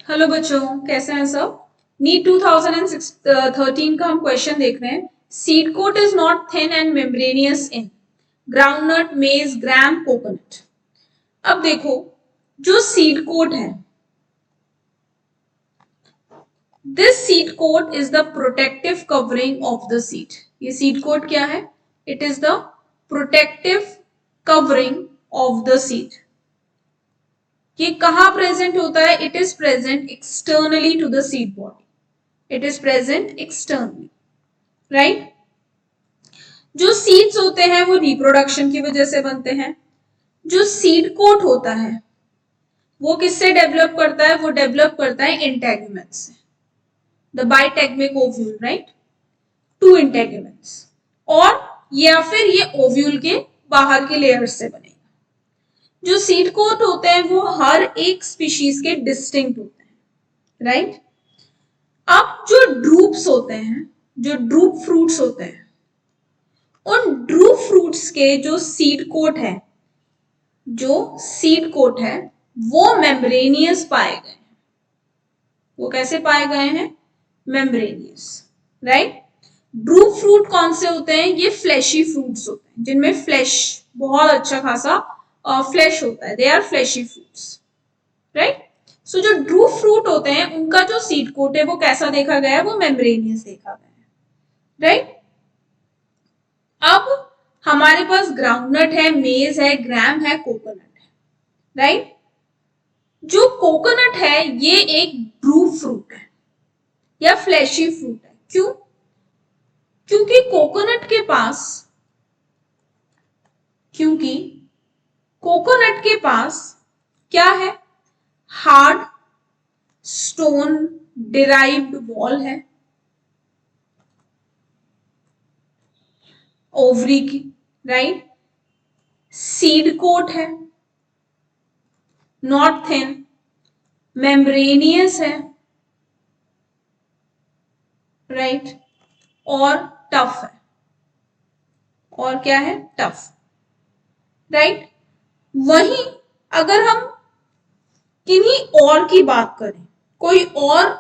Hello बच्चों, कैसे हैं सब। नीट 2013 का हम क्वेश्चन देख रहे हैं। Seed coat is not thin and membranous in groundnut, maize, gram, coconut. अब देखो, जो सीड कोट है, this seed coat is the protective covering of the seed. ये सीड कोट क्या है? It is the protective covering of the seed. ये कहां present होता है? It is present externally to the seed body. It is present externally, right. जो seeds होते हैं वो रिप्रोडक्शन की वजह से बनते हैं। जो सीड कोट होता है वो किससे डेवलप करता है? वो डेवलप करता है इंटेगुमेंट से, the bitegmic ovule, right. Two integuments, और या फिर ये ओव्यूल के बाहर के लेयर से बनेगा। जो सीड कोट होते हैं वो हर एक स्पीशीज के डिस्टिंक्ट होते हैं, राइट। अब जो ड्रूप्स होते हैं, जो ड्रूप फ्रूट्स होते हैं, उन ड्रूप फ्रूट्स के जो सीड कोट है, वो मेम्ब्रेनियस पाए गए हैं। वो कैसे पाए गए हैं? Membranosus, right. ड्रूप फ्रूट कौन से होते हैं? ये फ्लैशी फ्रूट्स होते हैं, जिनमें फ्लैश, बहुत अच्छा खासा फ्लैश होता है। They are fleshy fruits, right. So जो ड्रूप फ्रूट होते हैं उनका जो सीड कोट है वो कैसा देखा गया है? वो मेम्ब्रेनियस देखा गया है, राइट। अब हमारे पास ग्राउंडनट है, मेज है, ग्राम है, कोकोनट है, राइट। जो कोकोनट है ये एक ड्रूप फ्रूट है या फ्लैशी फ्रूट है। क्यों? क्योंकि कोकोनट के पास क्या है? हार्ड स्टोन डिराइव्ड वॉल है ओवरी की, राइट। सीड कोट है, नॉट थिन, मेम्ब्रेनियस है, राइट, और टफ है। और क्या है? Tough, right. वहीं अगर हम किन्हीं और की बात करें, कोई और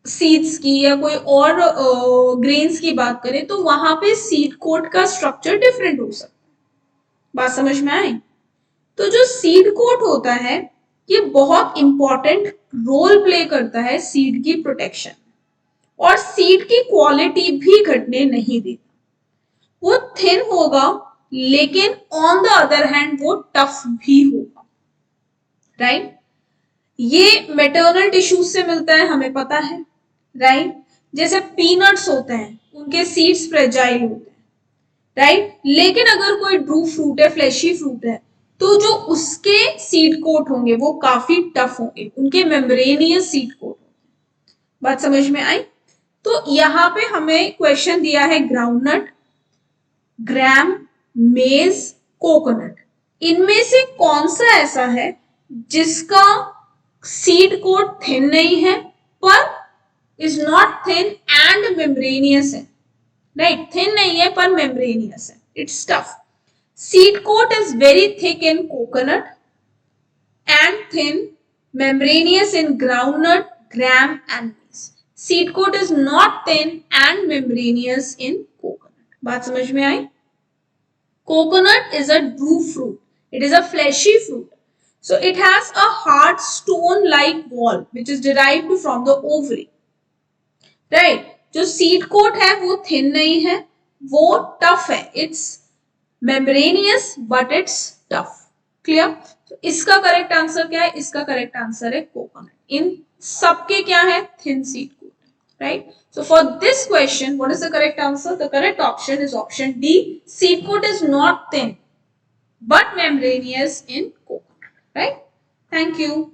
सीड्स की या कोई और ग्रेन्स की बात करें, तो वहां पे सीड कोट का स्ट्रक्चर डिफरेंट हो सकता है। बात समझ में आई? तो जो सीड कोट होता है ये बहुत इंपॉर्टेंट रोल प्ले करता है सीड की प्रोटेक्शन, और सीड की क्वालिटी भी घटने नहीं देता। वो थिन होगा लेकिन ऑन द अदर हैंड वो टफ भी होगा, राइट। ये मेटर्नल टिश्यूज से मिलता है, हमें पता है, राइट। जैसे पीनट्स होते हैं, उनके सीड्स फ्रेजाइल होते हैं, राइट। लेकिन अगर कोई ड्रूप फ्रूट है, फ्लैशी फ्रूट है, तो जो उसके सीड कोट होंगे वो काफी टफ होंगे, उनके मेम्ब्रेनियस सीड कोट होंगे। बात समझ में आई? तो यहाँ पे हमें क्वेश्चन दिया है ग्राउंडनट, ग्राम, मेज, कोकोनट। इनमें से कौन सा ऐसा है जिसका सीड कोट थिन नहीं है पर is not thin and membranous है, राइट। थिन नहीं है पर मेम्ब्रेनियस है, it's tough. Seed coat is very thick in coconut and thin, membranous in groundnut, gram and maize. Seed coat is not thin and membranous in coconut. बात समझ में आई? Coconut is a drupe fruit. It is a fleshy fruit. So it has a hard stone-like wall which is derived from the ovary. Right? जो seed coat है वो thin नहीं है, वो tough है. It's membranous but it's tough. Clear? तो इसका correct answer क्या है? इसका करेक्ट आंसर है कोकोनट। इन सबके क्या है? Thin seed coat, right. So for this question what is the correct answer? The correct option is option D, seed coat is not thin but membranous in coconut, right. Thank you.